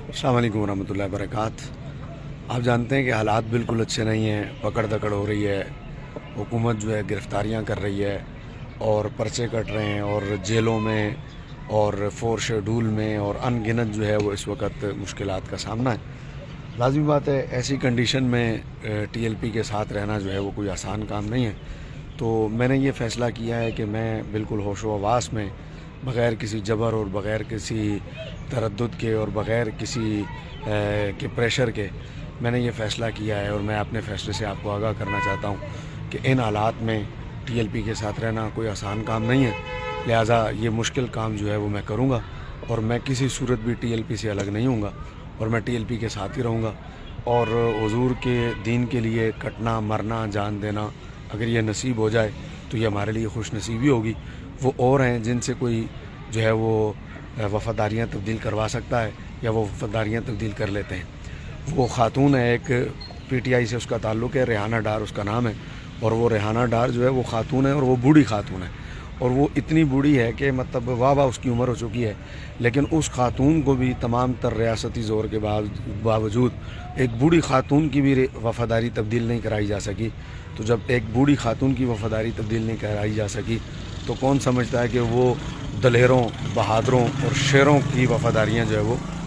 السلام علیکم ورحمۃ اللہ وبرکاتہ۔ آپ جانتے ہیں کہ حالات بالکل اچھے نہیں ہیں، پکڑ دکڑ ہو رہی ہے، حکومت جو ہے گرفتاریاں کر رہی ہے اور پرچے کٹ رہے ہیں، اور جیلوں میں اور فور شیڈول میں اور ان گنت جو ہے وہ اس وقت مشکلات کا سامنا ہے۔ لازمی بات ہے ایسی کنڈیشن میں ٹی ایل پی کے ساتھ رہنا جو ہے وہ کوئی آسان کام نہیں ہے۔ تو میں نے یہ فیصلہ کیا ہے کہ میں بالکل ہوش و حواس میں، بغیر کسی جبر اور بغیر کسی تردد کے اور بغیر کسی کے پریشر کے، میں نے یہ فیصلہ کیا ہے، اور میں اپنے فیصلے سے آپ کو آگاہ کرنا چاہتا ہوں کہ ان حالات میں ٹی ایل پی کے ساتھ رہنا کوئی آسان کام نہیں ہے۔ لہٰذا یہ مشکل کام جو ہے وہ میں کروں گا، اور میں کسی صورت بھی ٹی ایل پی سے الگ نہیں ہوں گا، اور میں ٹی ایل پی کے ساتھ ہی رہوں گا۔ اور حضور کے دین کے لیے کٹنا، مرنا، جان دینا اگر یہ نصیب ہو جائے تو یہ ہمارے لیے خوش نصیبی ہوگی۔ وہ اور ہیں جن سے کوئی جو ہے وہ وفاداریاں تبدیل کروا سکتا ہے، یا وہ وفاداریاں تبدیل کر لیتے ہیں۔ وہ خاتون ہے، ایک پی ٹی آئی سے اس کا تعلق ہے، ریحانہ ڈار اس کا نام ہے، اور وہ ریحانہ ڈار جو ہے وہ خاتون ہے، اور وہ بوڑھی خاتون ہے، اور وہ اتنی بوڑھی ہے کہ مطلب واہ اس کی عمر ہو چکی ہے، لیکن اس خاتون کو بھی تمام تر ریاستی زور کے باوجود ایک بوڑھی خاتون کی بھی وفاداری تبدیل نہیں کرائی جا سکی۔ تو جب ایک بوڑھی خاتون کی وفاداری تبدیل نہیں کرائی جا سکی تو کون سمجھتا ہے کہ وہ دلیروں، بہادروں اور شیروں کی وفاداریاں جو ہے وہ